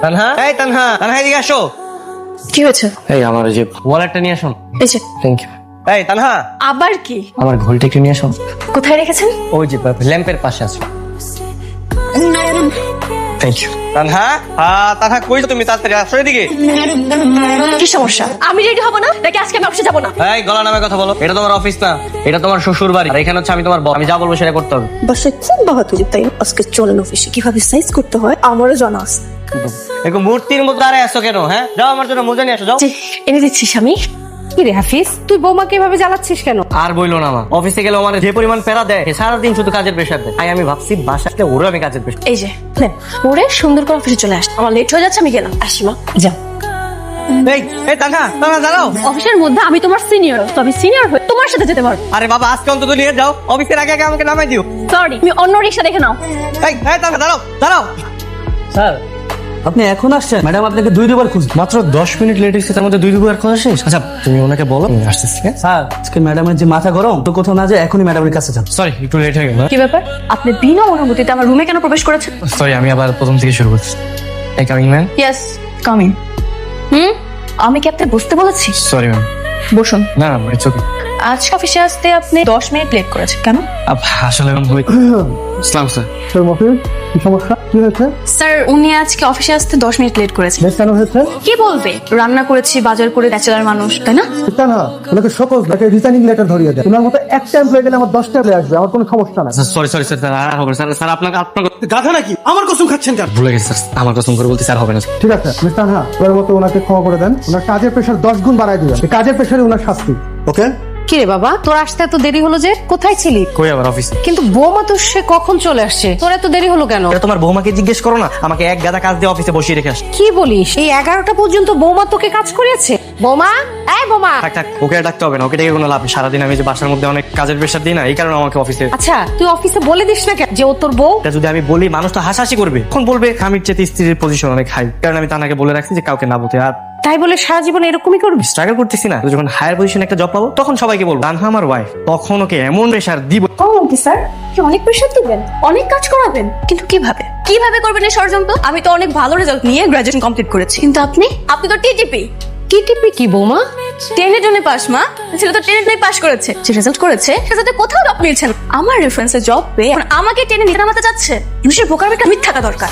তানহা, এই তানহা, তানহা এদিকে আসো। কি হয়েছে? এই আমার যে ওয়ালেটটা নিয়ে আসুন। এই যে। Thank you. এই তানহা, আবার কি? আমার ঘড়িটা একটু নিয়ে আসুন। কোথায় রেখেছেন? ওই যে ল্যাম্পের পাশে আছে। Thank you. তানহা, তানহা কই তুমি? তাড়াতাড়ি আসো এদিকে। কি সমস্যা? আমি রেডি হব না নাকি আজকে আমি অফিসে যাব না? এই গলা নামে কথা বলো। এটা তোমার অফিস না, এটা তোমার শ্বশুর বাড়ি। আর এখানে হচ্ছে আমি তোমার বস। আমি যা বলবো সেটা করতে হবে। বাসায় খুব বাহাদুরি, তাই আজকে চলেন অফিসে। কিভাবে সাইজ করতে হয় আমারও জানা আছে। একটু মূর্তির মতো দাঁড়ায় আসো কেন? হ্যাঁ, যাও আমার জন্য মোজা নিয়ে আসো, যাও। জি, এনে দিচ্ছি স্বামী। কি রে হাফিজ, তুই বৌমাকে এভাবে জ্বালাচ্ছিস কেন? আর বইলো না, মা অফিসে গেলে আমার যে পরিমাণ প্যারা দেয়, সারাদিন শুধু কাজের প্রেশার দেয়। তাই আমি ভাবছি বাসাতে ওরে আমি কাজের প্রেশার। এই যে নেন, ওরে সুন্দর করে অফিসে চলে আস। আমার লেট হয়ে যাচ্ছে, আমি গেলাম। আসি মা, যাও। এই এই তানহা, তানহা দাঁড়াও। অফিসের মধ্যে আমি তোমার সিনিয়র, তো আমি সিনিয়র হয়ে তোমার সাথে যেতে পারবো। আরে বাবা, আজকে অন্তত নিয়ে যাও। অফিসের আগে আগে আমাকে নামাই দিও। সরি, তুমি অন্য রিক্সা দেখে নাও। এই এই তানহা দাঁড়াও, দাঁড়াও। স্যার আপনি এখন আসছেন? ম্যাডাম আপনাকে 2 বার খুঁজছে। মাত্র 10 মিনিট লেট হয়েছে, তার মধ্যে 2 বার খোঁজা শেষ। আচ্ছা তুমি ওনাকে বলো আমি আসতেছি। স্যার আজকে ম্যাডামের যে মাথা গরম, তো কোথাও না যায় এখনই ম্যাডামের কাছে যান। সরি, একটু লেট হয়ে গেল। কি ব্যাপার? আপনি বিনা অনুমতিতে আমার রুমে কেন প্রবেশ করেছেন? সরি, আমি আবার প্রথম থেকে শুরু করছি। এই কামিং ম্যাম। Yes, coming. আমি কি আপনাকে বসতে বলেছি? Sorry ma'am. বসুন। না না, ইটস ওকে। আজ অফিসে আসতে আপনি 10 মিনিট লেট করেছেন কেন? আসলে ম্যাম ইসলাম স্যার। তোর মফিজ কি সমস্যা? কি হয়েছে? স্যার উনি আজকে অফিসে আসতে 10 মিনিট লেট করেছেন। লেট কেন হয়েছে? কি বলবে? রান্না করেছি, বাজার করে, ব্যাচেলার মানুষ, তাই না? এটা না, ওনাকে সকল তাকে রিটার্নিং লেটার ধরিয়ে দেয়। ওনার মতো একটা এমপ্লয়ি গেলে আমার 10টা এমপ্লয়ি আসবে, আমার কোনো সমস্যা নাই। সরি সরি স্যার, আর হবে স্যার। স্যার আপনাকে গাধা নাকি? আমার কসম খাচ্ছেন কেন? ভুলে গেছি স্যার, আমার কসম করে বলতে স্যার হবে না। ঠিক আছে মিস্টার হ্যাঁ, ওনার মতো ওনাকে ক্ষমা করে দেন। ওনার কাজের প্রেশার 10 গুণ বাড়ায় দিবেন। এই কাজের প্রেশারে ওনার শাস্তি। ওকে? কি রে বাবা, তোর আসতে এত দেরি হলো যে? কোথায় ছিলি? কই আবার অফিস? কিন্তু বৌমা তো সে কখন চলে আসছে, তোর এত দেরি হলো কেন? এটা তোমার বৌমাকে জিজ্ঞেস করো না, আমাকে এক গাদা কাজ দিয়ে অফিসে বসিয়ে রেখে আসে। কি বলিস? এই 11টা পর্যন্ত বৌমা তোকে কাজ করিয়েছে? বৌমা, এই বৌমা। থাক থাক, ওকে আর ডাকতে হবে না। ওকে ডেকে কোনো লাভ নেই। সারাদিন আমি যে বাসার মধ্যে অনেক কাজের প্রেশার দিই না, এই কারণে আমাকে অফিসে। আচ্ছা তুই অফিসে বলে দিস না কেন যে ও তোর বউ? এটা যদি আমি বলি, মানুষ তো হাসাহাসি করবে। এখন বলবে স্বামীর চেয়ে স্ত্রীর পজিশন অনেক হাই। কারণ আমি তানাকে বলে রাখছি যে কাউকে না বলতে। আর তাই বলে সারা জীবন এরকমই করবি? স্ট্রাগল করতেছি না, তো যখন হায়ার পজিশনে একটা জব পাবো তখন সবাইকে বলবো তানহা আমার ওয়াইফ। তখন ওকে এমন প্রেশার দিব। কি স্যার, কি অনেক প্রেশার দিবেন, অনেক কাজ করাবেন? কিন্তু কিভাবে কিভাবে করবেন এই ষড়যন্ত্র? আমি তো অনেক ভালো রেজাল্ট নিয়ে গ্রাজুয়েশন কমপ্লিট করেছি, কিন্তু আপনি তো টিটিপি। টিটিপি কি বৌমা? 10 পাস মা। ছেলে তো 10 পাস করেছে, যে রেজাল্ট করেছে সেটাতে কোথাও জব পেয়েছেন। আমার রেফারেন্সে জব পেয়ে এখন আমাকে টেনে নিতে নামাতে যাচ্ছে। মানুষের বোকার একটা মিথ্যা থাকা দরকার।